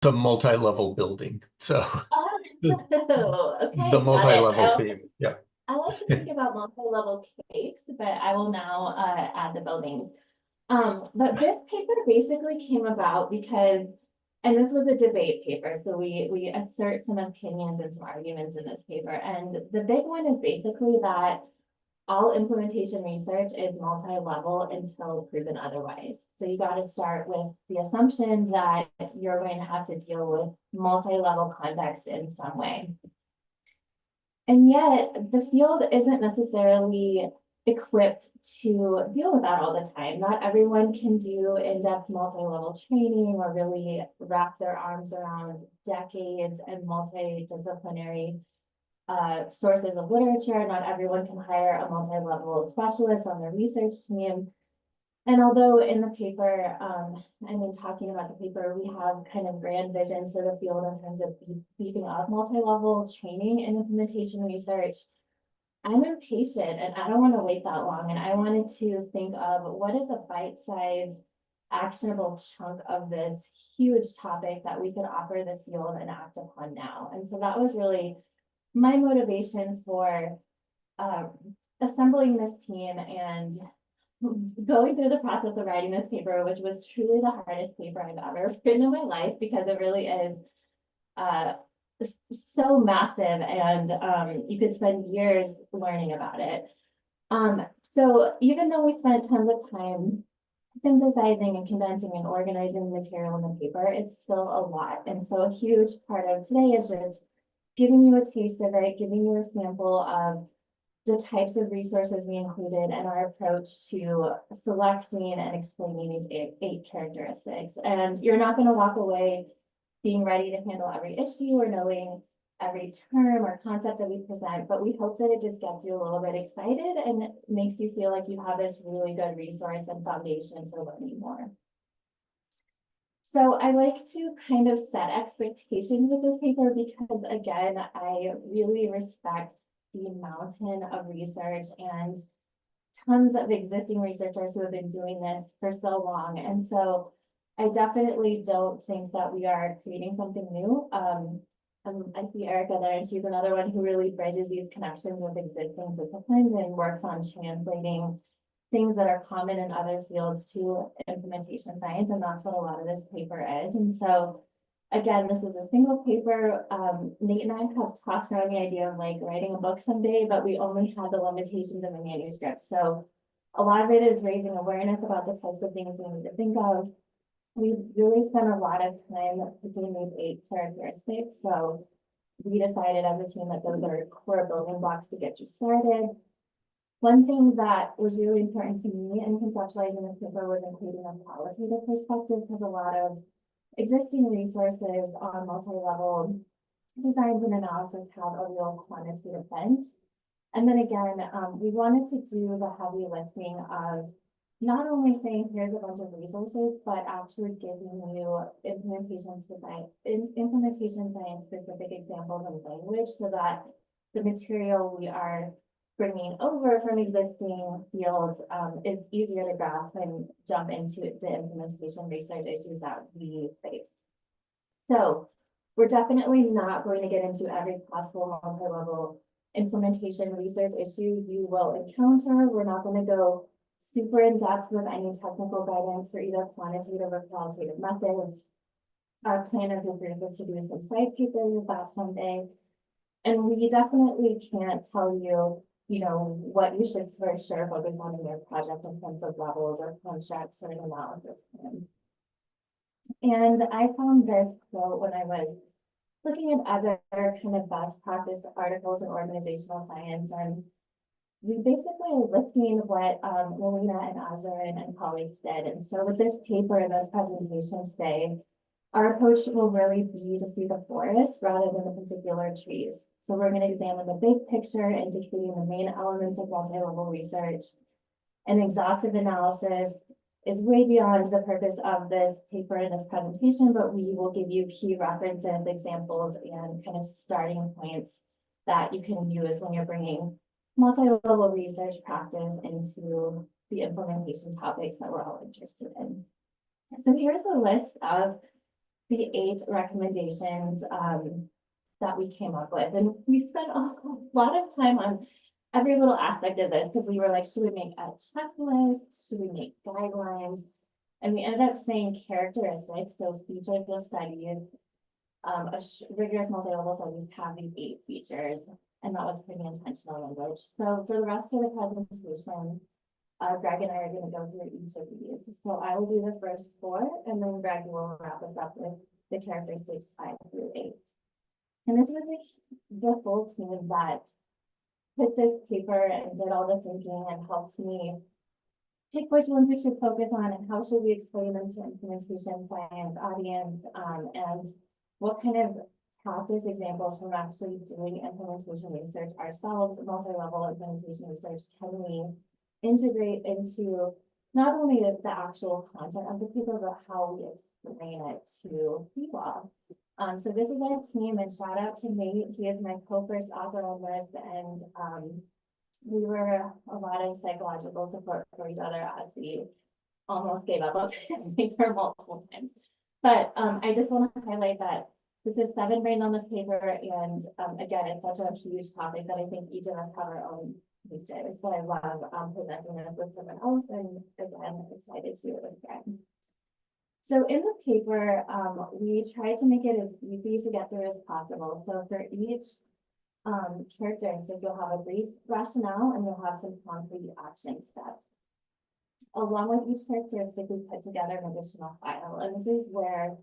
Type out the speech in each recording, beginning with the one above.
a multi-level building. So the, Oh, the okay, got it. multi-level theme. Yeah. I like to think about multi-level cakes, but I will now add the buildings. But this paper basically came about because, and this was a debate paper, so we assert some opinions and some arguments in this paper. And the big one is basically that all implementation research is multi-level until proven otherwise. So you got to start with the assumption that you're going to have to deal with multi-level context in some way. And yet the field isn't necessarily equipped to deal with that all the time. Not everyone can do in-depth multi-level training or really wrap their arms around decades and multidisciplinary sources of literature. Not everyone can hire a multi-level specialist on their research team. And although in the paper, talking about the paper, we have kind of grand visions for the field in terms of beefing up multi-level training and implementation research, I'm impatient and I don't want to wait that long. And I wanted to think of what is a bite-sized, actionable chunk of this huge topic that we could offer the field and act upon now. And so that was really my motivation for assembling this team and going through the process of writing this paper, which was truly the hardest paper I've ever written in my life, because it really is so massive, and you could spend years learning about it. So even though we spent tons of time synthesizing and condensing and organizing the material in the paper, it's still a lot. And so a huge part of today is just giving you a taste of it, giving you a sample of the types of resources we included and our approach to selecting and explaining these eight characteristics. And you're not going to walk away being ready to handle every issue or knowing every term or concept that we present, but we hope that it just gets you a little bit excited and makes you feel like you have this really good resource and foundation for learning more. So I like to kind of set expectations with this paper because, again, I really respect the mountain of research and tons of existing researchers who have been doing this for so long. And so I definitely don't think that we are creating something new. I see Erica there, and she's another one who really bridges these connections with existing disciplines and works on translating things that are common in other fields to implementation science. And that's what a lot of this paper is. And so again, this is a single paper. Nate and I have tossed around the idea of like writing a book someday, but we only had the limitations of a manuscript. So a lot of it is raising awareness about the types of things we need to think of. We've really spent a lot of time picking these 8 characteristics. So we decided as a team that those are core building blocks to get you started. One thing that was really important to me in conceptualizing this paper was including a qualitative perspective, because a lot of existing resources on multi-level designs and analysis have a real quantitative bent. And then again, we wanted to do the heavy lifting of not only saying here's a bunch of resources, but actually giving you implementation science specific examples and language so that the material we are bringing over from existing fields is easier to grasp and jump into the implementation research issues that we face. So we're definitely not going to get into every possible multi-level implementation research issue you will encounter. We're not going to go super in depth with any technical guidance for either quantitative or qualitative methods. Our plan as a group is to do some side papers with that someday. And we definitely can't tell you, what you should for sure focus on in your project in terms of levels or constructs or an analysis plan. And I found this quote when I was looking at other kind of best practice articles in organizational science, and we basically are lifting what Melina and Azarin and colleagues did. And so with this paper and this presentation today, our approach will really be to see the forest rather than the particular trees. So we're going to examine the big picture, indicating the main elements of multi-level research. An exhaustive analysis is way beyond the purpose of this paper and this presentation, but we will give you key references, examples, and kind of starting points that you can use when you're bringing multi-level research practice into the implementation topics that we're all interested in. So here's a list of the 8 recommendations that we came up with. And we spent a lot of time on every little aspect of this because we were like, should we make a checklist? Should we make guidelines? And we ended up saying characteristics, so features of studies. Rigorous multi-level studies have these 8 features, and that was pretty intentional language. So for the rest of the presentation, Greg and I are going to go through each of these. So I will do the first 4, and then Greg will wrap us up with the characteristics 5 through 8. And this was the full team that put this paper and did all the thinking and helped me pick which ones we should focus on and how should we explain them to implementation science audience, and what kind of practice examples from actually doing implementation research ourselves, multi-level implementation research, can we integrate into not only the actual content of the paper, but how we explain it to people. So this is our team, and shout out to Nate. He is my co-first author on this, and we were a lot of psychological support for each other as we almost gave up on this paper multiple times. But I just want to highlight that this is 7 brain on this paper, and again, it's such a huge topic that I think each of us have our own pages. So I love presenting this with someone else, and again, excited to do it with Greg. So in the paper, we tried to make it as easy to get through as possible. So for each characteristic, you'll have a brief rationale and you'll have some concrete action steps. Along with each characteristic, we put together an additional file, and this is where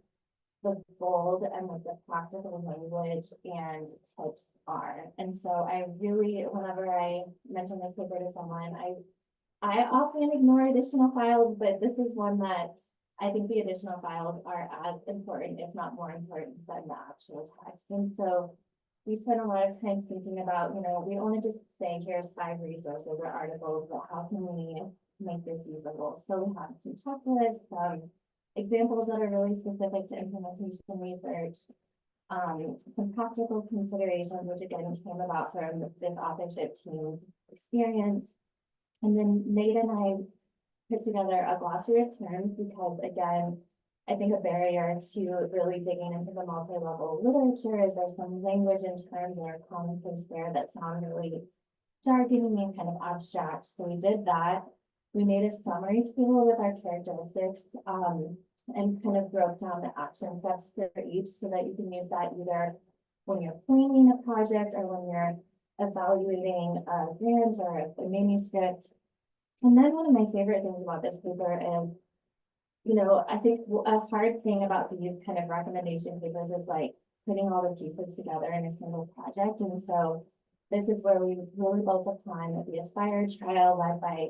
the bold and like the practical language and tips are. And so I really, whenever I mention this paper to someone, I often ignore additional files, but this is one that I think the additional files are as important, if not more important, than the actual text. And so we spent a lot of time thinking about, we don't want to just say here's 5 resources or articles, but how can we make this usable? So we have some checklists, examples that are really specific to implementation research, some practical considerations, which again came about from this authorship team's experience. And then Nate and I put together a glossary of terms because, again, I think a barrier to really digging into the multi-level literature is there's some language and terms that are commonplace there that sound really jargony and kind of abstract. So we did that. We made a summary table with our characteristics and kind of broke down the action steps for each so that you can use that either when you're planning a project or when you're evaluating a grant or a manuscript. And then one of my favorite things about this paper is, I think a hard thing about these kind of recommendation papers is like putting all the pieces together in a single project. And so this is where we really built upon the Aspire trial led by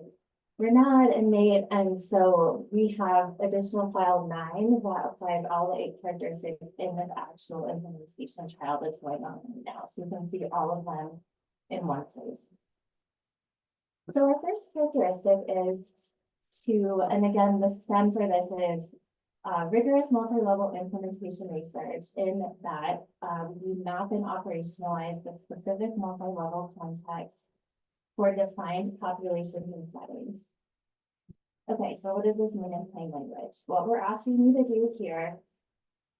Renard and Nate. And so we have additional file 9 that applies all the 8 characteristics in this actual implementation trial that's going on right now. So you can see all of them in one place. So our first characteristic is and again, the STEM for this is rigorous multi-level implementation research, in that we map and operationalize the specific multi-level context for defined populations and settings. Okay, so what does this mean in plain language? What we're asking you to do here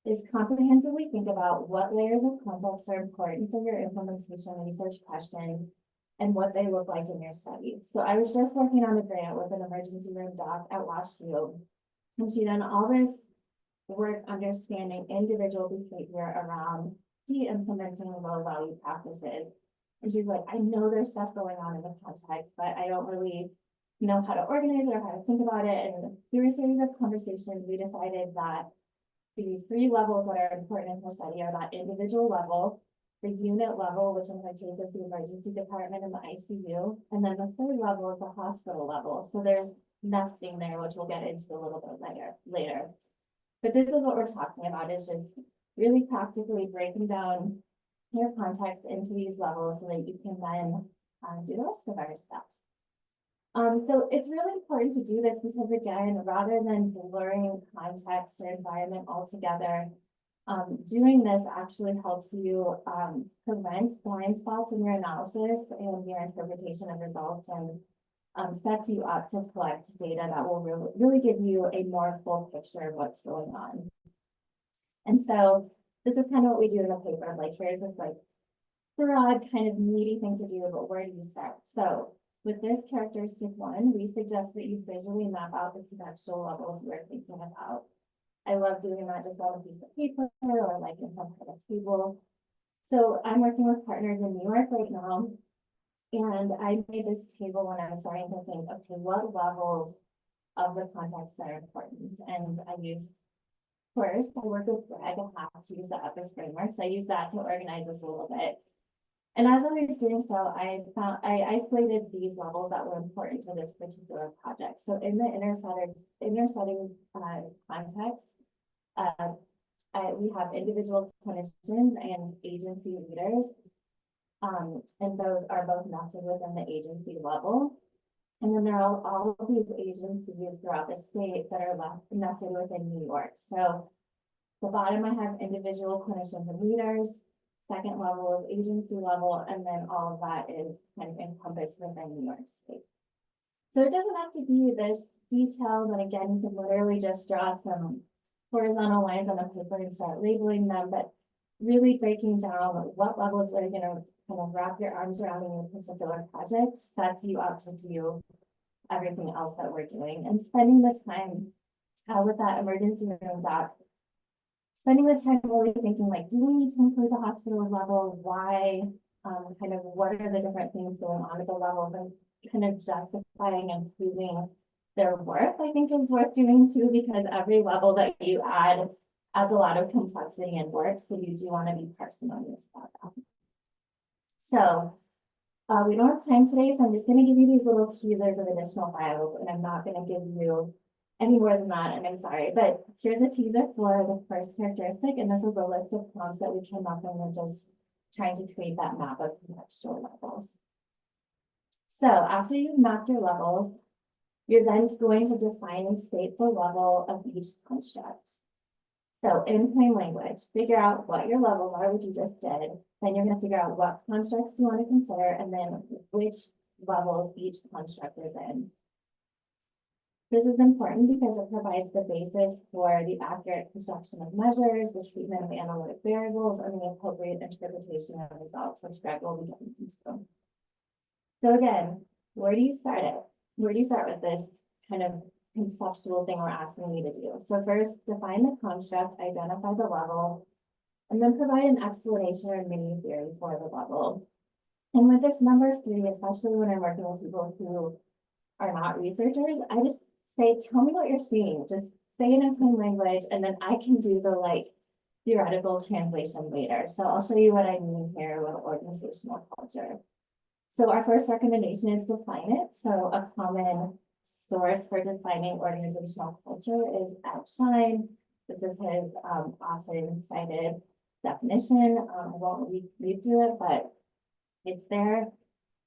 is comprehensively think about what layers of context are important for your implementation research question and what they look like in your study. So I was just working on a grant with an emergency room doc at WashU, and she done all this work understanding individual behavior around de-implementing low-value practices. And she's like, I know there's stuff going on in the context, but I don't really know how to organize it or how to think about it. And through a series of conversations, we decided that these 3 levels that are important in her study are that individual level, the unit level, which in her case is the emergency department and the ICU, and then the 3rd level is the hospital level. So there's nesting there, which we'll get into a little bit later. But this is what we're talking about, is just really practically breaking down your context into these levels so that you can then do the rest of our steps. So it's really important to do this because, again, rather than blurring context or environment altogether, doing this actually helps you prevent blind spots in your analysis and your interpretation of results, and sets you up to collect data that will really give you a more full picture of what's going on. And so this is kind of what we do in the paper, like here's this like broad kind of meaty thing to do, but where do you start? So with this characteristic one, we suggest that you visually map out the contextual levels you're thinking about. I love doing that just on a piece of paper or like in some kind of table. So I'm working with partners in New York right now. And I made this table when I was starting to think, okay, what levels of the context are important? And I used, first, I work with Greg, I have to use the EPIS framework. So I use that to organize this a little bit. And as I was doing so, I isolated these levels that were important to this particular project. So in the inner setting context, we have individual clinicians and agency leaders. And those are both nested within the agency level. And then there are all of these agencies throughout the state that are nested within New York. So the bottom, I have individual clinicians and leaders. Second level is agency level, and then all of that is kind of encompassed within New York State. So it doesn't have to be this detailed, and again, you can literally just draw some horizontal lines on the paper and start labeling them, but really breaking down what levels are you going to kind of wrap your arms around in your particular project sets you up to do everything else that we're doing, and spending the time with that emergency room doc. Spending the time really thinking like, do we need to include the hospital level? Why? Kind of what are the different things going on at the level, and kind of justifying and proving their worth, I think is worth doing too, because every level that you add adds a lot of complexity and work. So you do want to be parsimonious about that. So we don't have time today, so I'm just going to give you these little teasers of additional files, and I'm not going to give you any more than that, and I'm sorry, but here's a teaser for the first characteristic, and this is a list of prompts that we came up with and just trying to create that map of contextual levels. So after you've mapped your levels, you're then going to define and state the level of each construct. So in plain language, figure out what your levels are, which you just did. Then you're going to figure out what constructs you want to consider, and then which levels each construct is in. This is important because it provides the basis for the accurate construction of measures, the treatment of analytic variables, and the appropriate interpretation of results, which Greg will be getting into. So again, where do you start it? Where do you start with this kind of conceptual thing we're asking you to do? So first, define the construct, identify the level, and then provide an explanation or mini theory for the level. And with this number 3, especially when I'm working with people who are not researchers, I just say, tell me what you're seeing. Just say it in plain language, and then I can do the like theoretical translation later. So I'll show you what I mean here with organizational culture. So our first recommendation is define it. So a common source for defining organizational culture is Outshine. This is his often cited definition. I won't read through it, but it's there.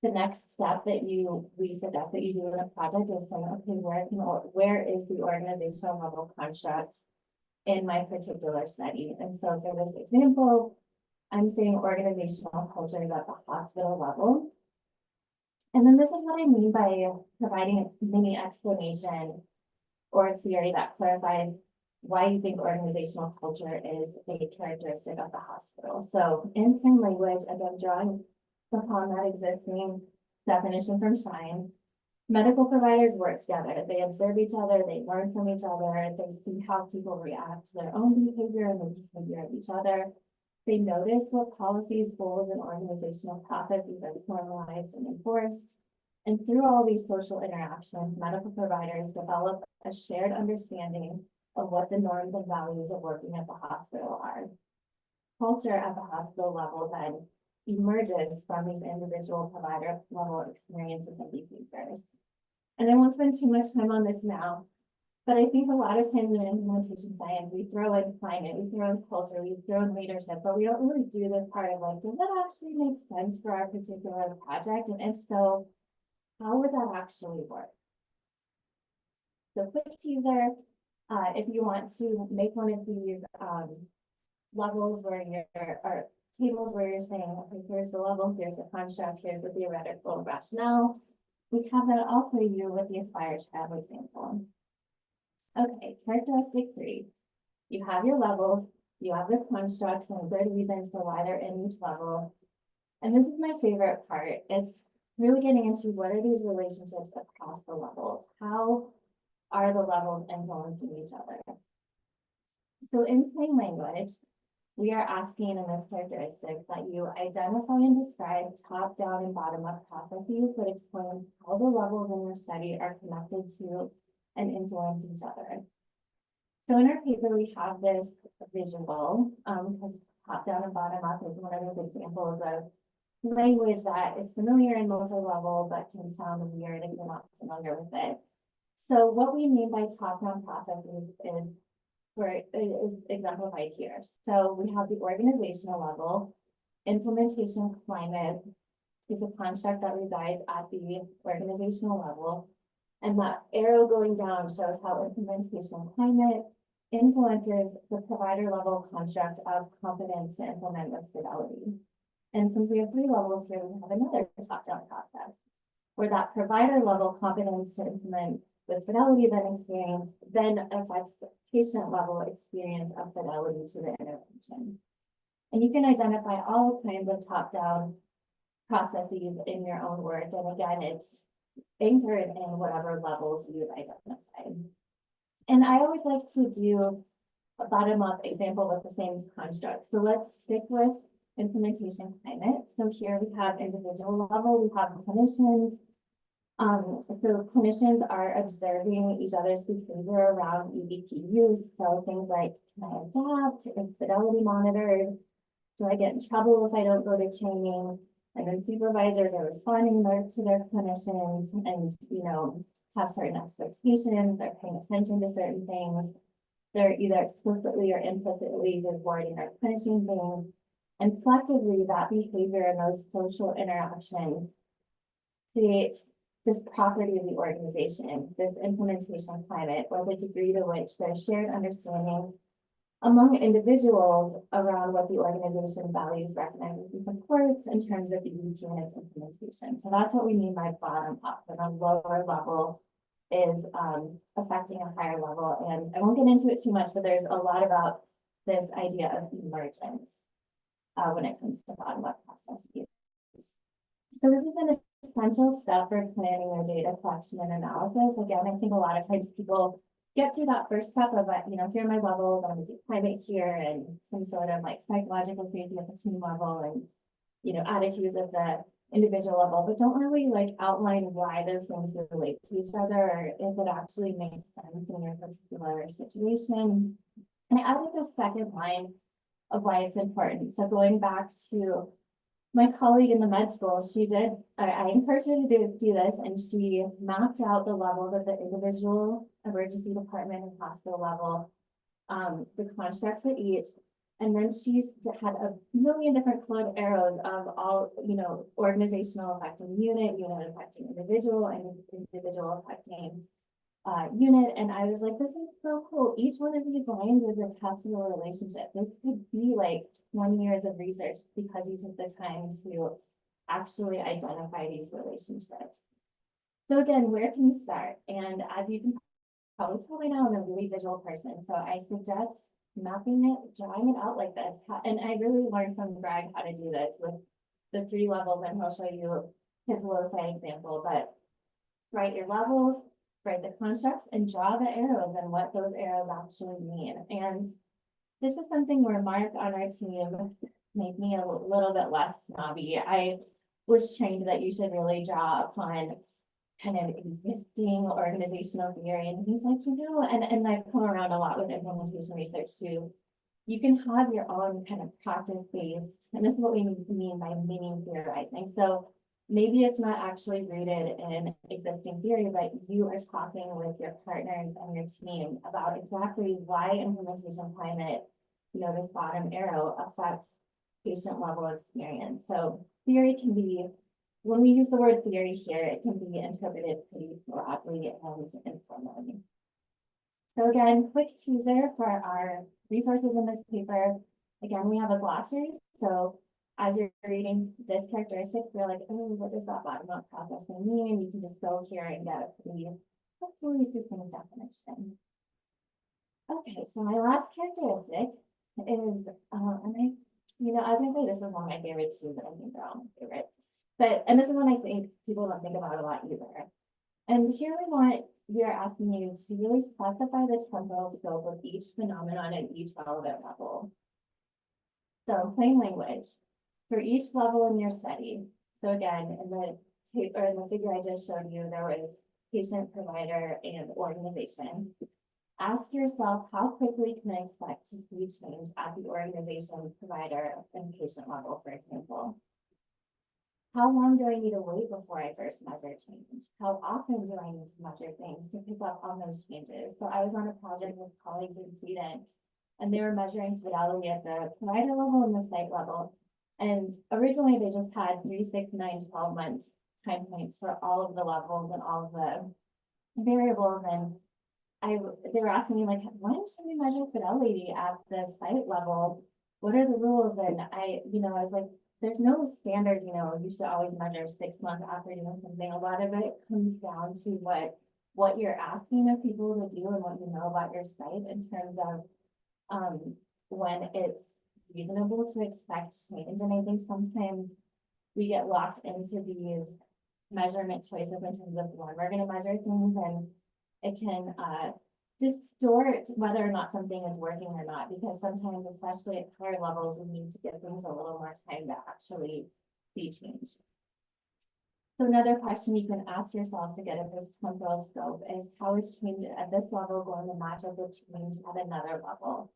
The next step that we suggest that you do in a project is saying, okay, where is the organizational level construct in my particular study? And so for this example, I'm saying organizational culture is at the hospital level. And then this is what I mean by providing a mini explanation or a theory that clarifies why you think organizational culture is a characteristic of the hospital. So in plain language, again, drawing upon that existing definition from Shine, medical providers work together. They observe each other, they learn from each other, they see how people react to their own behavior and the behavior of each other. They notice what policies, goals, and organizational processes are formalized and enforced. And through all these social interactions, medical providers develop a shared understanding of what the norms and values of working at the hospital are. Culture at the hospital level then emerges from these individual provider level experiences and behaviors. And I won't spend too much time on this now, but I think a lot of times in implementation science, we throw in climate, we throw in culture, we throw in leadership, but we don't really do this part of like, does that actually make sense for our particular project? And if so, how would that actually work? So quick teaser, if you want to make one of these levels where or tables where you're saying, okay, here's the level, here's the construct, here's the theoretical rationale. We have that all for you with the Aspire Child example. Okay, characteristic 3. You have your levels. You have the constructs and good reasons for why they're in each level. And this is my favorite part. It's really getting into what are these relationships across the levels? How are the levels influencing each other? So in plain language, we are asking in this characteristic that you identify and describe top-down and bottom-up processes that explain how the levels in your study are connected to and influence each other. So in our paper, we have this visual, because top-down and bottom-up is one of those examples of language that is familiar in multi-level, but can sound weird if you're not familiar with it. So what we mean by top-down processes is where it is exemplified here. So we have the organizational level. Implementation climate is a construct that resides at the organizational level. And that arrow going down shows how implementation climate influences the provider level construct of competence to implement with fidelity. And since we have 3 levels here, we have another top-down process where that provider level competence to implement with fidelity then affects the patient level experience of fidelity to the intervention. And you can identify all kinds of top-down processes in your own work. And again, it's anchored in whatever levels you've identified. And I always like to do a bottom-up example with the same construct. So let's stick with implementation climate. So here we have individual level, we have clinicians. So clinicians are observing each other's behavior around EVP use. So things like, can I adapt? Is fidelity monitored? Do I get in trouble if I don't go to training? And then supervisors are responding to their clinicians and, have certain expectations. They're paying attention to certain things. They're either explicitly or implicitly rewarding or punishing things. And collectively, that behavior and those social interactions create this property of the organization, this implementation climate, or the degree to which there's shared understanding among individuals around what the organization values, recognizes, and supports in terms of EVP and its implementation. So that's what we mean by bottom up, when a lower level is affecting a higher level. And I won't get into it too much, but there's a lot about this idea of emergence when it comes to bottom up processes. So this is an essential step for planning your data collection and analysis. Again, I think a lot of times people get through that first step of, here are my levels, I'm gonna do climate here and some sort of like psychological safety at the team level and, attitudes at the individual level, but don't really like outline why those things relate to each other or if it actually makes sense in your particular situation. And I added this second line of why it's important. So going back to my colleague in the med school, I encouraged her to do this, and she mapped out the levels at the individual emergency department and hospital level, the constructs at each, and then she's had a million different colored arrows of all, organizational affecting unit affecting individual, and individual affecting unit. And I was like, this is so cool. Each one of these lines is a testable relationship. This could be like 20 years of research because you took the time to actually identify these relationships. So again, where can you start? And as you can probably tell by now, I'm a really visual person. So I suggest mapping it, drawing it out like this. And I really learned from Greg how to do this with the 3 levels, and he'll show you his loci example. But write your levels, write the constructs, and draw the arrows and what those arrows actually mean. And this is something where Mark on our team made me a little bit less snobby. I was trained that you should really draw upon kind of existing organizational theory. And he's like, and I've come around a lot with implementation research too. You can have your own kind of practice-based, and this is what we mean by meaning theorizing. So maybe it's not actually rooted in existing theory, but you are talking with your partners and your team about exactly why implementation climate, this bottom arrow affects patient level experience. So theory can be, when we use the word theory here, it can be interpreted pretty broadly and informally. So again, quick teaser for our resources in this paper. Again, we have a glossary. So as you're reading this characteristic, you're like, oh, what does that bottom-up processing mean? You can just go here and get a pretty, hopefully succinct definition. Okay, so my last characteristic is, and I, I was gonna say this is one of my favorites too, but I think they're all my favorites. But, and this is one I think people don't think about a lot either. And here we are asking you to really specify the temporal scope of each phenomenon at each relevant level. So in plain language, for each level in your study. So again, in the tape or in the figure I just showed you, there was patient, provider, and organization. Ask yourself, how quickly can I expect to see change at the organization, provider, and patient level, for example? How long do I need to wait before I first measure change? How often do I need to measure things to pick up on those changes? So I was on a project with colleagues in Sweden, and they were measuring fidelity at the provider level and the site level. And originally they just had 3, 6, 9, 12 months time points for all of the levels and all of the variables. And they were asking me like, when should we measure fidelity at the site level? What are the rules? And I was like, there's no standard, you should always measure 6 months after doing something. A lot of it comes down to what you're asking of people to do and what you know about your site in terms of when it's reasonable to expect change. And I think sometimes we get locked into these measurement choices in terms of when we're going to measure things, and it can distort whether or not something is working or not, because sometimes, especially at higher levels, we need to give things a little more time to actually see change. So another question you can ask yourself to get at this temporal scope is, how is change at this level going to match up with change at another level?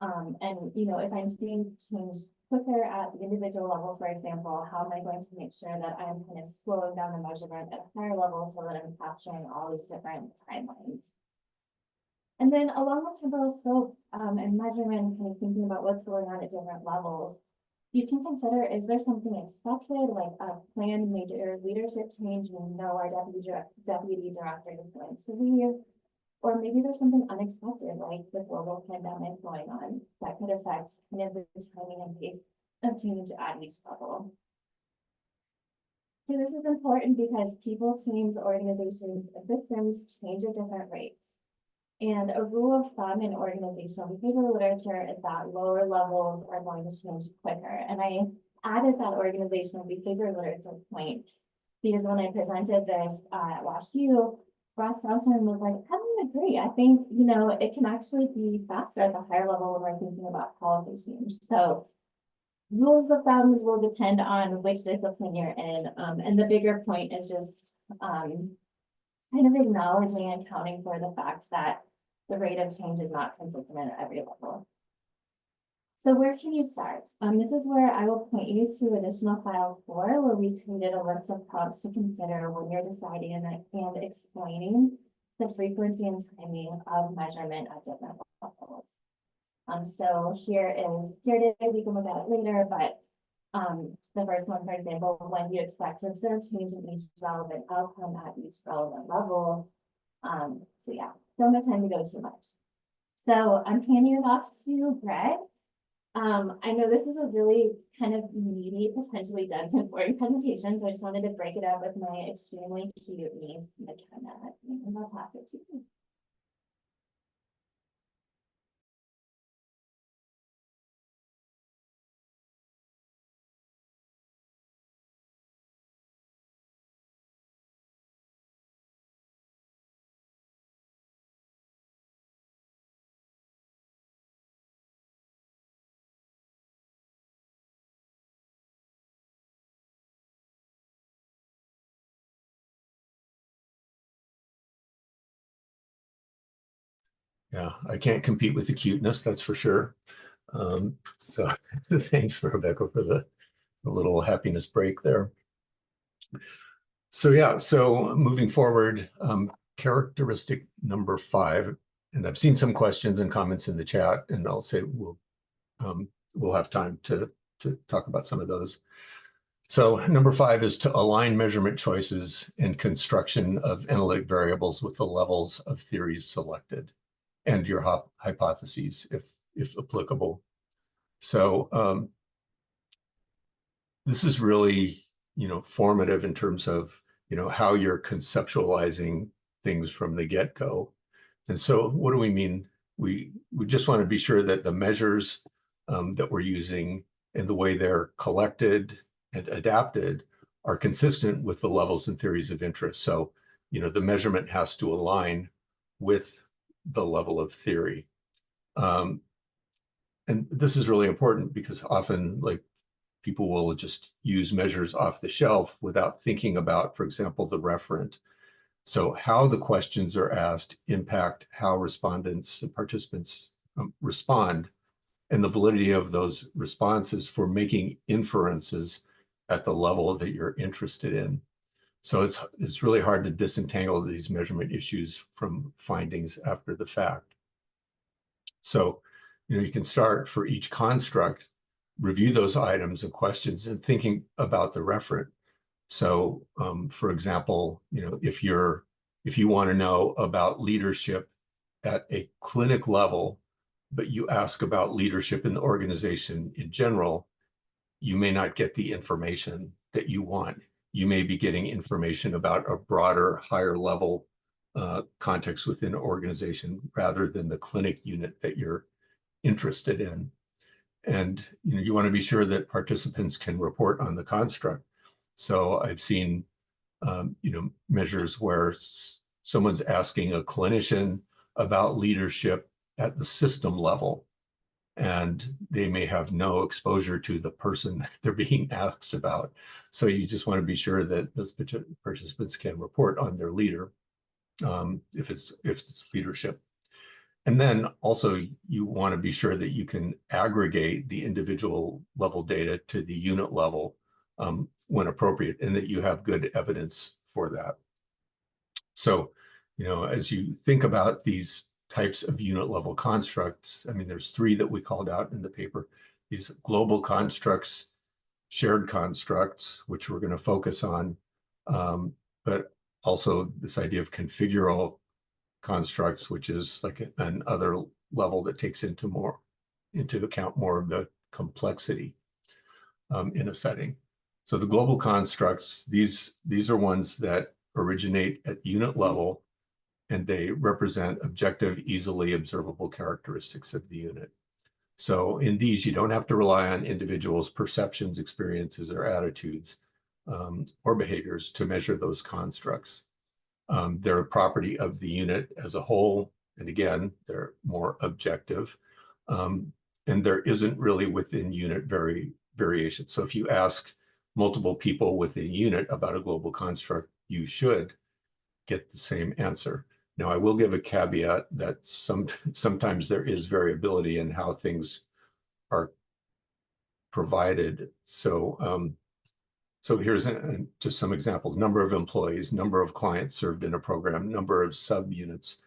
And if I'm seeing change quicker at the individual level, for example, how am I going to make sure that I'm kind of slowing down the measurement at a higher level so that I'm capturing all these different timelines? And then along with temporal scope and measurement, kind of thinking about what's going on at different levels, you can consider, is there something expected, like a planned major leadership change? We know our deputy director is going to leave, or maybe there's something unexpected, like the global pandemic going on, that could affect kind of the timing and pace of change at each level. So this is important because people, teams, organizations, and systems change at different rates. And a rule of thumb in organizational behavior literature is that lower levels are going to change quicker. And I added that organizational behavior literature point because when I presented this at WashU, Ross Johnson was like, I don't agree. I think, it can actually be faster at the higher level when we're thinking about policy change. So rules of thumbs will depend on which discipline you're in. And the bigger point is just kind of acknowledging and accounting for the fact that the rate of change is not consistent at every level. So where can you start? This is where I will point you to additional file 4, where we created a list of prompts to consider when you're deciding and explaining the frequency and timing of measurement at different levels. So here it is, we can look at it later, but the first one, for example, when you expect to observe change in each relevant outcome at each relevant level. So yeah, don't have time to go too much. So I'm handing it off to Greg. I know this is a really kind of meaty, potentially dense and boring presentation, so I just wanted to break it up with my extremely cute niece, McKenna, and I'll pass it to you. Yeah, I can't compete with the cuteness, that's for sure. So thanks, Rebecca, for the little happiness break there. So yeah, so moving forward, characteristic number 5, and I've seen some questions and comments in the chat, and I'll say we'll have time to talk about some of those. So number 5 is to align measurement choices and construction of analytic variables with the levels of theories selected and your hypotheses, if applicable. So this is really, formative in terms of, how you're conceptualizing things from the get-go. And so what do we mean we just want to be sure that the measures that we're using and the way they're collected and adapted are consistent with the levels and theories of interest. So, the measurement has to align with the level of theory. And this is really important because often, like, people will just use measures off the shelf without thinking about, for example, the referent. So how the questions are asked impact how respondents and participants respond, and the validity of those responses for making inferences at the level that you're interested in. So it's really hard to disentangle these measurement issues from findings after the fact. So, you can start for each construct, review those items and questions and thinking about the referent. So, for example, if you want to know about leadership at a clinic level, but you ask about leadership in the organization in general, you may not get the information that you want. You may be getting information about a broader, higher level context within an organization rather than the clinic unit that you're interested in. And you want to be sure that participants can report on the construct. So I've seen measures where someone's asking a clinician about leadership at the system level, and they may have no exposure to the person that they're being asked about. So you just want to be sure that those participants can report on their leader if it's leadership. And then also you want to be sure that you can aggregate the individual level data to the unit level when appropriate, and that you have good evidence for that. So, as you think about these types of unit level constructs, I mean, there's three that we called out in the paper: these global constructs, shared constructs, which we're going to focus on, but also this idea of configural constructs, which is like another level that takes into account more of the complexity in a setting. So the global constructs, these are ones that originate at unit level, and they represent objective, easily observable characteristics of the unit. So in these, you don't have to rely on individuals' perceptions, experiences, or attitudes or behaviors to measure those constructs. They're a property of the unit as a whole, and again, they're more objective. And there isn't really within unit variation. So if you ask multiple people within a unit about a global construct, you should get the same answer. Now, I will give a caveat that sometimes there is variability in how things are provided. So here's just some examples: number of employees, number of clients served in a program, number of subunits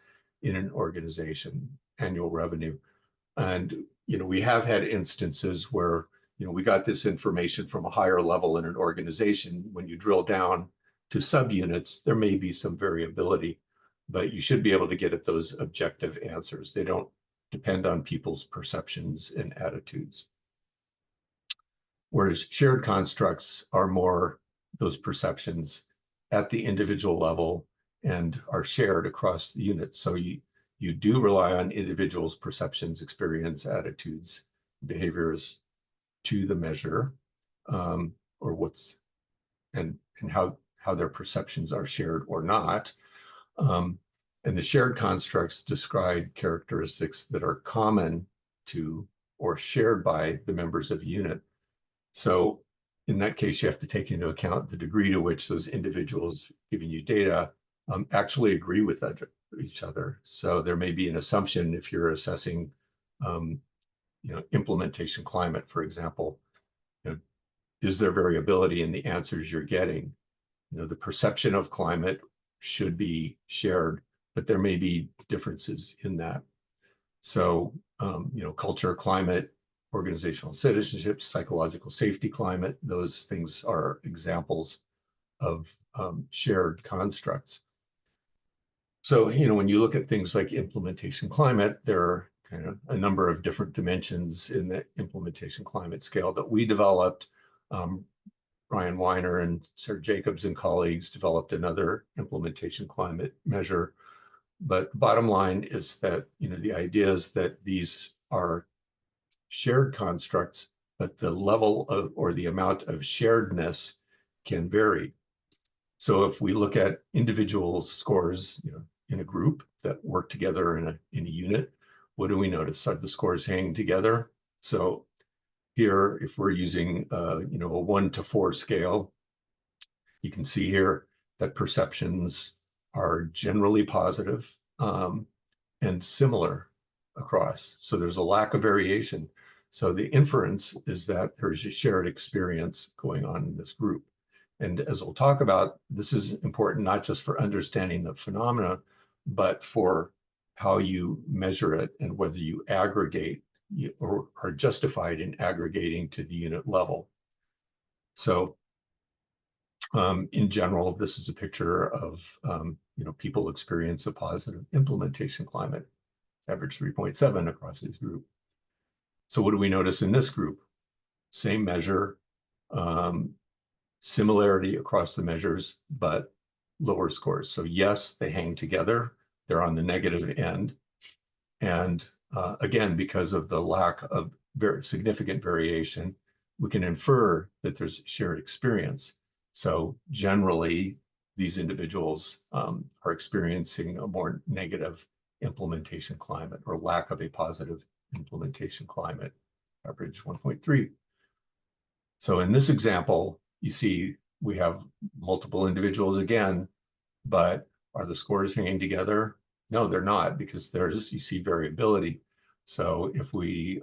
in an organization, annual revenue. And we have had instances where we got this information from a higher level in an organization. When you drill down to subunits, there may be some variability, but you should be able to get at those objective answers. They don't depend on people's perceptions and attitudes. Whereas shared constructs are more those perceptions at the individual level and are shared across the unit. So you do rely on individuals' perceptions, experience, attitudes, behaviors to the measure, or what's and how their perceptions are shared or not. And the shared constructs describe characteristics that are common to or shared by the members of a unit. So in that case, you have to take into account the degree to which those individuals giving you data actually agree with each other. So there may be an assumption if you're assessing, implementation climate, for example. Is there variability in the answers you're getting? The perception of climate should be shared, but there may be differences in that. So, culture, climate, organizational citizenship, psychological safety climate, those things are examples of shared constructs. So, when you look at things like implementation climate, there are kind of a number of different dimensions in the implementation climate scale that we developed. Brian Weiner and Sarah Jacobs and colleagues developed another implementation climate measure But bottom line is that, the idea is that these are shared constructs, but the level of or the amount of sharedness can vary. So if we look at individual scores, in a group that work together in a unit, what do we notice? Are the scores hanging together? So here, if we're using a 1 to 4 scale, you can see here that perceptions are generally positive, and similar across. So there's a lack of variation. So the inference is that there's a shared experience going on in this group. And as we'll talk about, this is important not just for understanding the phenomena, but for how you measure it and whether you aggregate or are justified in aggregating to the unit level. So in general, this is a picture of people experience a positive implementation climate, average 3.7 across this group. So what do we notice in this group? Same measure, similarity across the measures, but lower scores. So yes, they hang together. They're on the negative end. And again, because of the lack of very significant variation, we can infer that there's shared experience. So generally, these individuals are experiencing a more negative implementation climate or lack of a positive implementation climate, average 1.3. So in this example, you see we have multiple individuals again, but are the scores hanging together? No, they're not, because you see variability. So if we,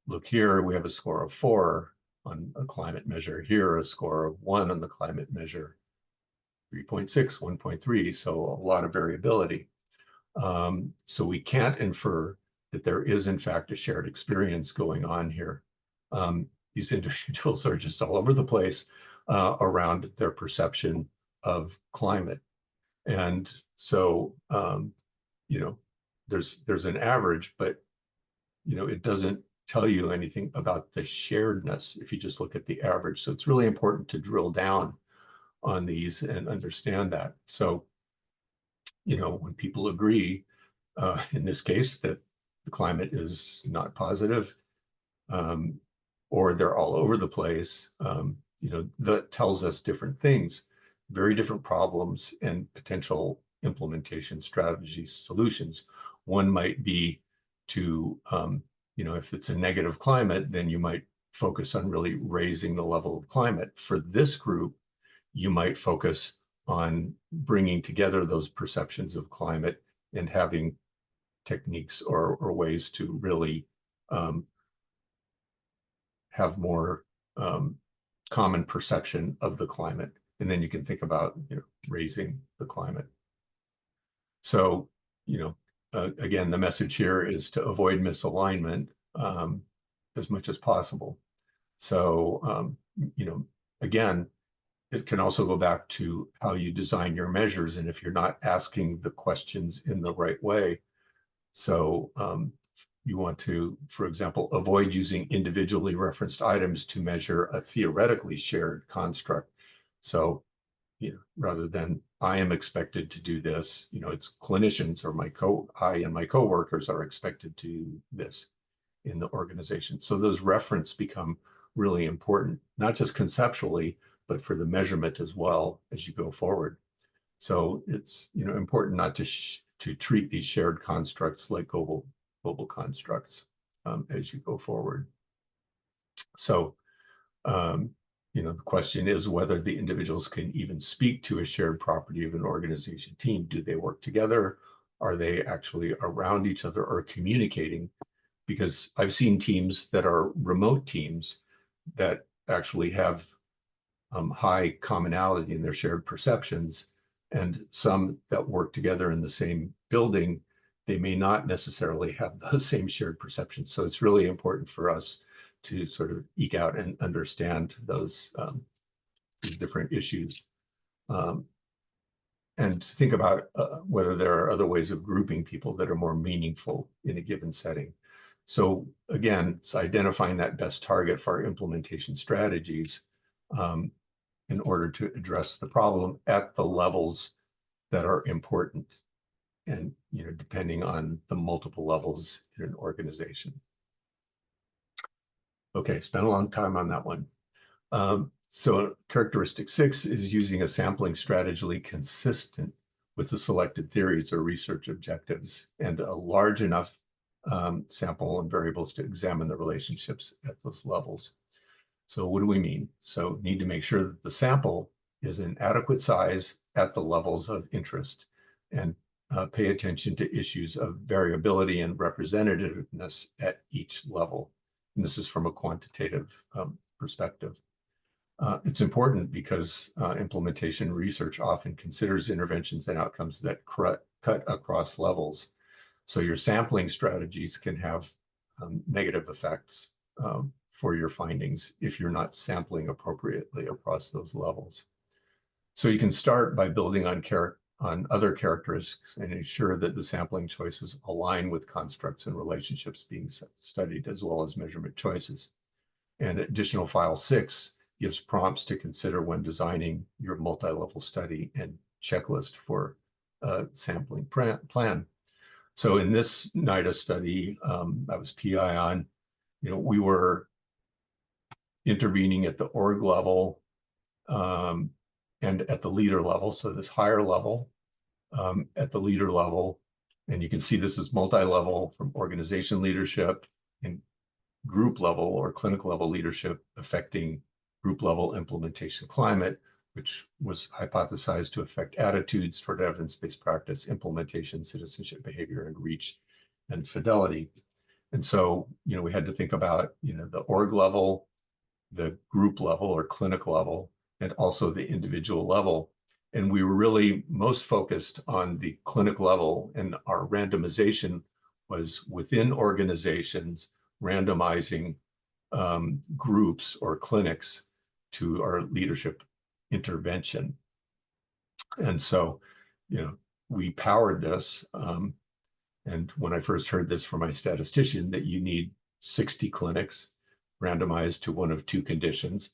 look here, we have a score of 4 on a climate measure. Here, a score of 1 on the climate measure, 3.6, 1.3. So a lot of variability. So we can't infer that there is, in fact, a shared experience going on here. These individuals are just all over the place around their perception of climate. And so, there's an average, but, it doesn't tell you anything about the sharedness if you just look at the average. So it's really important to drill down on these and understand that. So, when people agree, in this case, that the climate is not positive, or they're all over the place, that tells us different things, very different problems and potential implementation strategies, solutions. One might be to, if it's a negative climate, then you might focus on really raising the level of climate. For this group, you might focus on bringing together those perceptions of climate and having techniques or ways to really have more common perception of the climate. And then you can think about raising the climate. So, again, the message here is to avoid misalignment as much as possible. So, again, it can also go back to how you design your measures and if you're not asking the questions in the right way. So you want to, for example, avoid using individually referenced items to measure a theoretically shared construct. So, rather than I am expected to do this, it's clinicians or I and my coworkers are expected to do this in the organization. So those reference become really important, not just conceptually, but for the measurement as well as you go forward. So it's important not to treat these shared constructs like global constructs as you go forward. So the question is whether the individuals can even speak to a shared property of an organization team. Do they work together? Are they actually around each other or communicating? Because I've seen teams that are remote teams that actually have high commonality in their shared perceptions, and some that work together in the same building, they may not necessarily have those same shared perceptions. So it's really important for us to sort of eke out and understand those different issues, and think about whether there are other ways of grouping people that are more meaningful in a given setting. So again, it's identifying that best target for our implementation strategies in order to address the problem at the levels that are important, and depending on the multiple levels in an organization. Okay, spent a long time on that one. So characteristic 6 is using a sampling strategy consistent with the selected theories or research objectives and a large enough sample and variables to examine the relationships at those levels. So what do we mean? So need to make sure that the sample is an adequate size at the levels of interest, and pay attention to issues of variability and representativeness at each level. And this is from a quantitative perspective. It's important because implementation research often considers interventions and outcomes that cut across levels. So your sampling strategies can have negative effects for your findings if you're not sampling appropriately across those levels. So you can start by building on other characteristics and ensure that the sampling choices align with constructs and relationships being studied, as well as measurement choices. And additional file 6 gives prompts to consider when designing your multi-level study and checklist for a sampling plan. So in this NIDA study, I was PI on, we were intervening at the org level and at the leader level. So this higher level at the leader level, and you can see this is multi-level from organization leadership and group level or clinical level leadership affecting group level implementation climate, which was hypothesized to affect attitudes toward evidence-based practice, implementation, citizenship behavior, and reach and fidelity. And so, we had to think about, the org level, the group level or clinic level, and also the individual level. And we were really most focused on the clinic level, and our randomization was within organizations, randomizing groups or clinics to our leadership intervention. And so, we powered this. And when I first heard this from my statistician, that you need 60 clinics randomized to one of two conditions,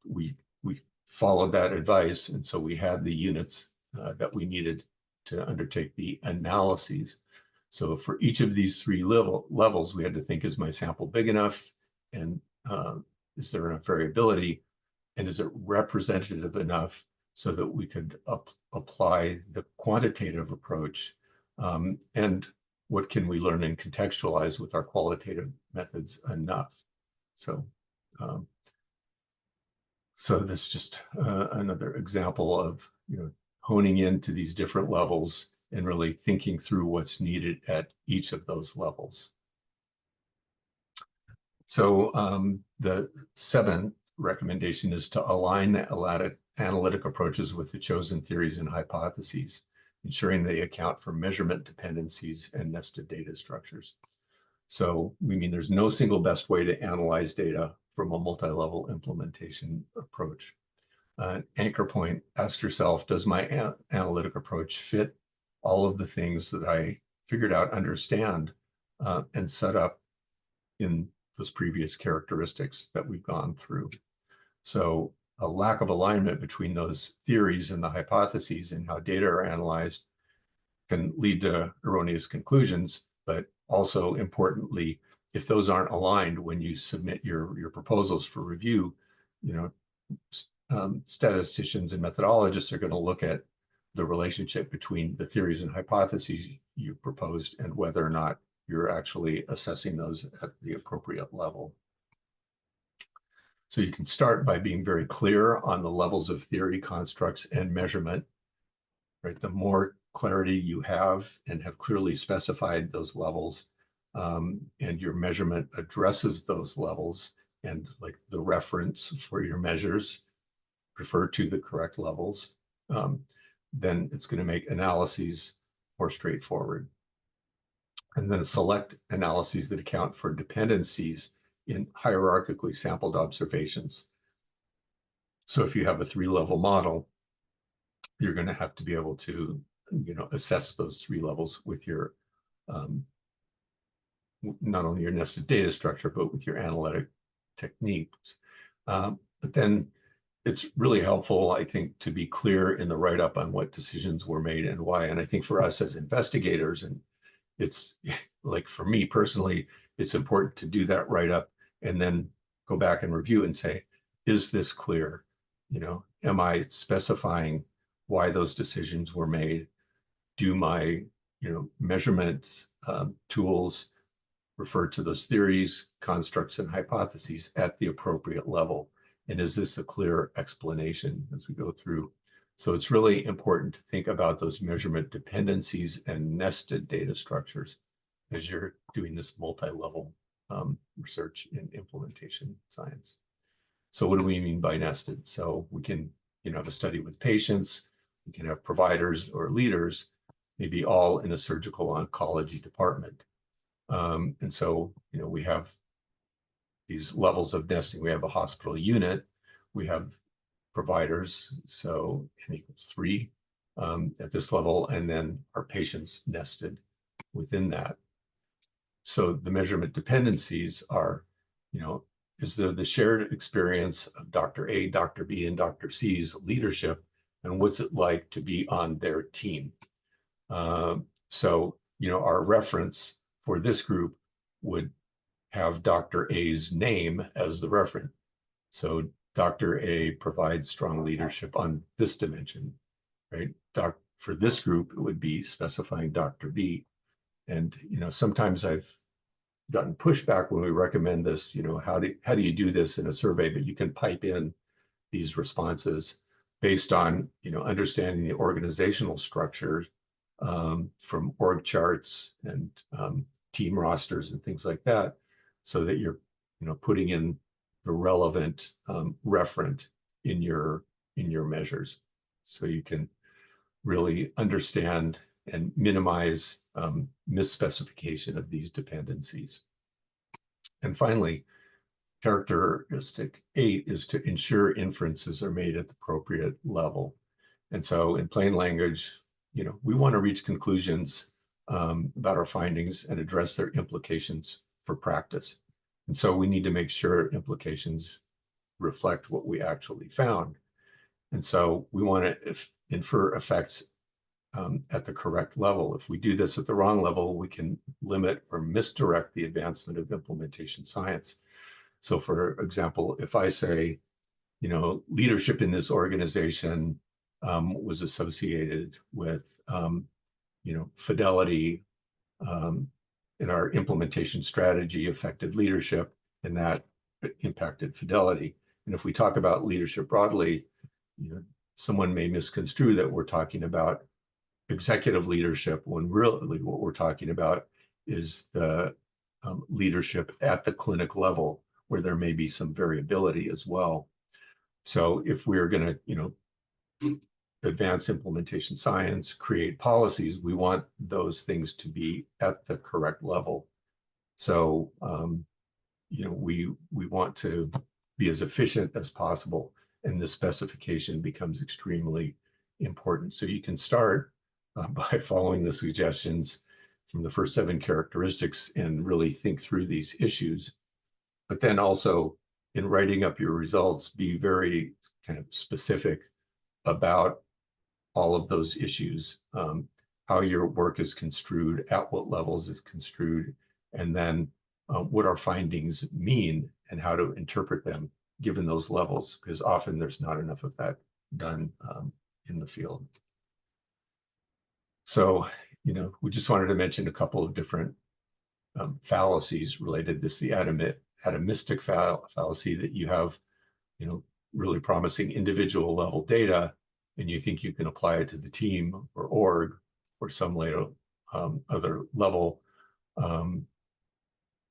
we followed that advice. And so we had the units that we needed to undertake the analyses. So for each of these three levels, we had to think, is my sample big enough? And is there enough variability? And is it representative enough so that we could apply the quantitative approach? And what can we learn and contextualize with our qualitative methods enough? So, so this is just another example of honing into these different levels and really thinking through what's needed at each of those levels. So the 7th recommendation is to align the analytic approaches with the chosen theories and hypotheses, ensuring they account for measurement dependencies and nested data structures. So we mean there's no single best way to analyze data from a multi-level implementation approach. Anchor point, ask yourself, does my analytic approach fit all of the things that I figured out, understand, and set up in those previous characteristics that we've gone through? So a lack of alignment between those theories and the hypotheses and how data are analyzed can lead to erroneous conclusions, but also importantly, if those aren't aligned when you submit your proposals for review, statisticians and methodologists are going to look at the relationship between the theories and hypotheses you proposed and whether or not you're actually assessing those at the appropriate level. So you can start by being very clear on the levels of theory, constructs, and measurement. Right? The more clarity you have and have clearly specified those levels, and your measurement addresses those levels, and like the reference for your measures refer to the correct levels, then it's going to make analyses more straightforward. And then select analyses that account for dependencies in hierarchically sampled observations. So if you have a 3-level model, you're going to have to be able to, assess those 3 levels with your, not only your nested data structure, but with your analytic techniques. But then it's really helpful, I think, to be clear in the write-up on what decisions were made and why. And I think for us as investigators, and it's like for me personally, it's important to do that write-up and then go back and review and say, is this clear? Am I specifying why those decisions were made? Do my, measurement tools refer to those theories, constructs, and hypotheses at the appropriate level? And is this a clear explanation as we go through? So it's really important to think about those measurement dependencies and nested data structures as you're doing this multi-level research in implementation science. So what do we mean by nested? So we can, have a study with patients, we can have providers or leaders, maybe all in a surgical oncology department. And so, we have these levels of nesting. We have a hospital unit, we have providers, so n equals 3 at this level, and then our patients nested within that. So the measurement dependencies are, is there the shared experience of Dr. A, Dr. B, and Dr. C's leadership, and what's it like to be on their team? So, our reference for this group would have Dr. A's name as the referent. So Dr. A provides strong leadership on this dimension, right? For this group, it would be specifying Dr. B. And, sometimes I've gotten pushback when we recommend this, how do you do this in a survey? But you can pipe in these responses based on, understanding the organizational structures from org charts and team rosters and things like that, so that you're, putting in the relevant referent in your measures, so you can really understand and minimize misspecification of these dependencies. And finally, characteristic 8 is to ensure inferences are made at the appropriate level. And so in plain language, we want to reach conclusions about our findings and address their implications for practice. And so we need to make sure implications reflect what we actually found. And so we want to infer effects at the correct level. If we do this at the wrong level, we can limit or misdirect the advancement of implementation science. So for example, if I say, leadership in this organization was associated with, fidelity in our implementation strategy, affected leadership, and that impacted fidelity. And if we talk about leadership broadly, someone may misconstrue that we're talking about executive leadership, when really what we're talking about is the leadership at the clinic level, where there may be some variability as well. So if we're going to, advance implementation science, create policies, we want those things to be at the correct level. So, we want to be as efficient as possible, and the specification becomes extremely important. So you can start by following the suggestions from the first 7 characteristics and really think through these issues. But then also in writing up your results, be very kind of specific about all of those issues, how your work is construed, at what levels it's construed, and then what our findings mean and how to interpret them given those levels, because often there's not enough of that done in the field. So, we just wanted to mention a couple of different fallacies related to this, the atomistic fallacy, that you have, really promising individual level data, and you think you can apply it to the team or org or some later other level,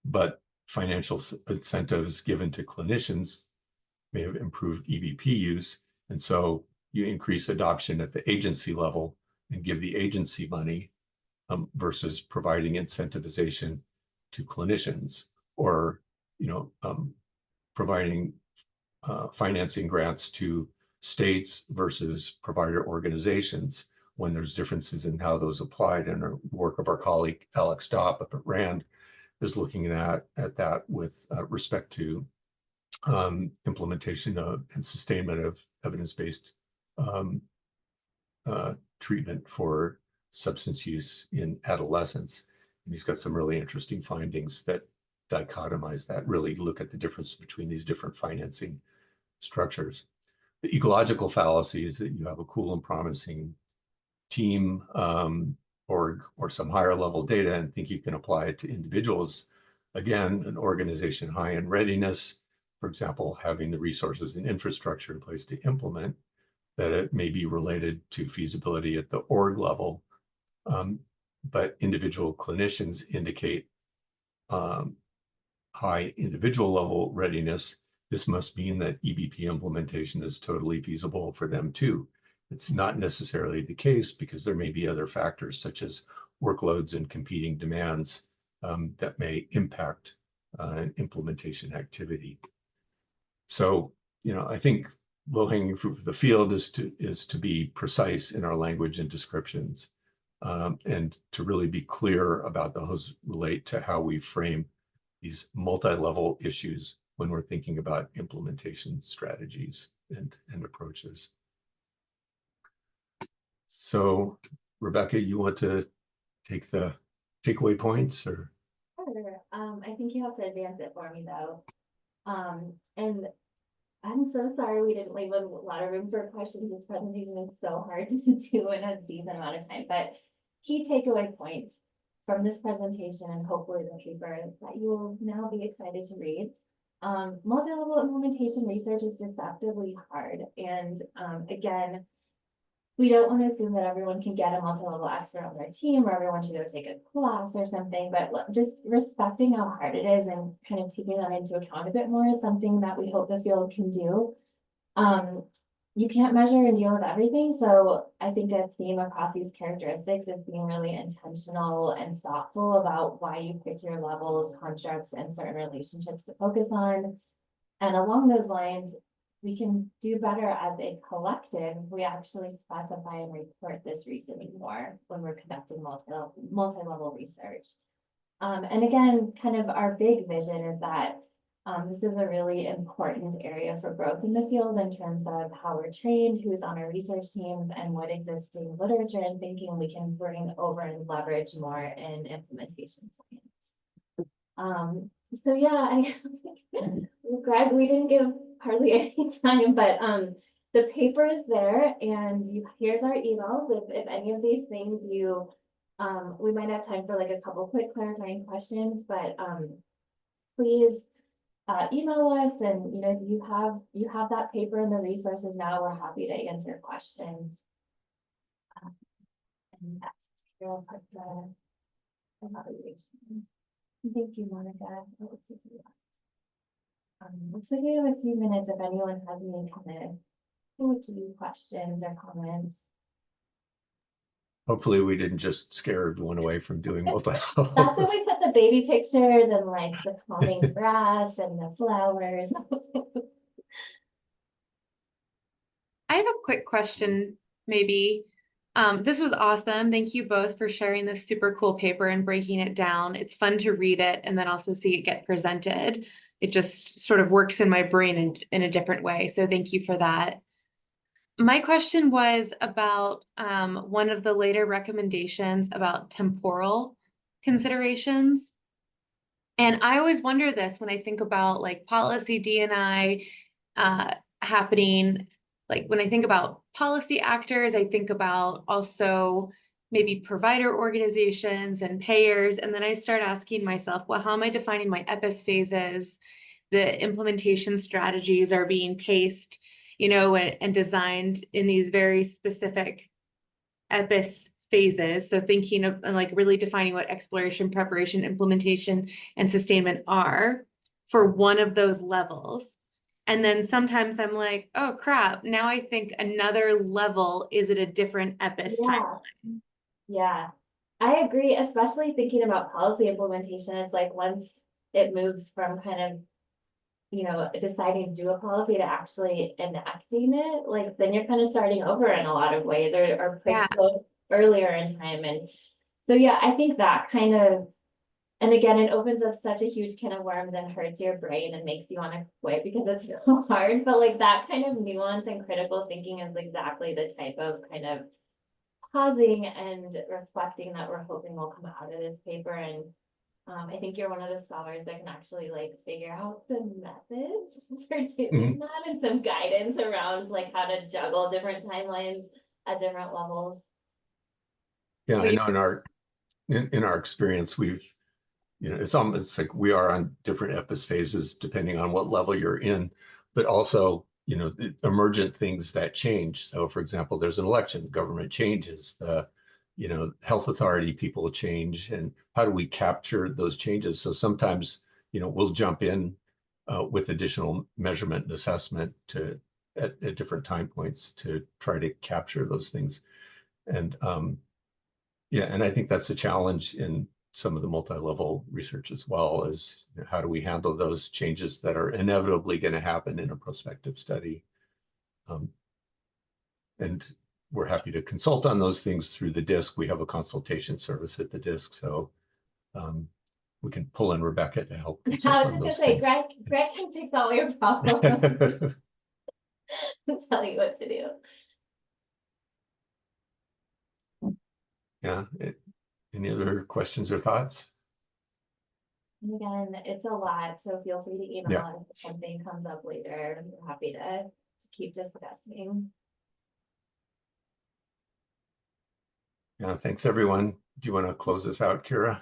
but financial incentives given to clinicians may have improved EBP use, and so you increase adoption at the agency level and give the agency money versus providing incentivization to clinicians, or providing financing grants to states versus provider organizations, when there's differences in how those applied. And our work of our colleague Alex Dopp up at RAND is looking at that with respect to implementation of and sustainment of evidence-based um, treatment for substance use in adolescents. And he's got some really interesting findings that dichotomize that, really look at the difference between these different financing structures. The ecological fallacy is that you have a cool and promising team org or some higher level data and think you can apply it to individuals. Again, an organization high in readiness, for example, having the resources and infrastructure in place to implement, that it may be related to feasibility at the org level. But individual clinicians indicate high individual level readiness. This must mean that EBP implementation is totally feasible for them too. It's not necessarily the case because there may be other factors such as workloads and competing demands that may impact implementation activity. So, I think low-hanging fruit for the field is to be precise in our language and descriptions, and to really be clear about those relate to how we frame these multi-level issues when we're thinking about implementation strategies and approaches. So, Rebecca, you want to take the takeaway points, or? Sure. I think you have to advance it for me though. And I'm so sorry we didn't leave a lot of room for questions. This presentation is so hard to do in a decent amount of time, but key takeaway points from this presentation and hopefully the paper that you will now be excited to read. Multi-level implementation research is deceptively hard. And again, we don't want to assume that everyone can get a multi-level expert on their team or everyone should go take a class or something, but just respecting how hard it is and kind of taking that into account a bit more is something that we hope the field can do. You can't measure and deal with everything. So I think a theme across these characteristics is being really intentional and thoughtful about why you picked your levels, constructs, and certain relationships to focus on. And along those lines, we can do better as a collective. We actually specify and report this reasoning more when we're conducting multi-level research. And again, kind of our big vision is that this is a really important area for growth in the field in terms of how we're trained, who's on our research teams, and what existing literature and thinking we can bring over and leverage more in implementation science. So yeah, Greg, we didn't give hardly any time, but the paper is there, and here's our emails. If any of these things we might have time for like a couple quick clarifying questions, but please email us, and if you have that paper and the resources now, we're happy to answer questions. And that's Carol put the evaluation. Thank you, Monica. It looks like we have a few minutes if anyone has any kind of questions or comments. Hopefully we didn't just scare everyone away from doing multi-level. That's when we put the baby pictures and like the calming grass and the flowers. I have a quick question, maybe. This was awesome. Thank you both for sharing this super cool paper and breaking it down. It's fun to read it and then also see it get presented. It just sort of works in my brain in a different way. So thank you for that. My question was about one of the later recommendations about temporal considerations. And I always wonder this when I think about like policy D&I happening. Like when I think about policy actors, I think about also maybe provider organizations and payers. And then I start asking myself, well, how am I defining my EPIS phases? The implementation strategies are being paced, and designed in these very specific EPIS phases. So thinking of like really defining what exploration, preparation, implementation, and sustainment are for one of those levels. And then sometimes I'm like, oh crap, now I think another level is at a different EPIS timeline. Yeah, I agree, especially thinking about policy implementation. It's like once it moves from kind of, deciding to do a policy to actually enacting it, like then you're kind of starting over in a lot of ways or Yeah. earlier in time. And so, yeah, I think that kind of And again, it opens up such a huge can of worms and hurts your brain and makes you want to quit because it's so hard. But like that kind of nuance and critical thinking is exactly the type of kind of pausing and reflecting that we're hoping will come out of this paper. And I think you're one of the scholars that can actually like figure out the methods for doing that and some guidance around like how to juggle different timelines at different levels. Yeah, I know in our experience, we've, it's almost like we are on different EPIS phases depending on what level you're in, but also, the emergent things that change. So for example, there's an election, the government changes, the, health authority people change, and how do we capture those changes? So sometimes, we'll jump in with additional measurement and assessment at different time points to try to capture those things. And yeah, and I think that's a challenge in some of the multi-level research as well, is how do we handle those changes that are inevitably going to happen in a prospective study? And we're happy to consult on those things through the DISC. We have a consultation service at the DISC, so we can pull in Rebecca to help I consult was on just gonna those say, things. Greg can fix all your problems and tell you what to do. Yeah. Any other questions or thoughts? And again, it's a lot, so feel free to email Yeah. us if something comes up later. We're happy to keep discussing. Yeah, thanks everyone. Do you want to close this out, Kira?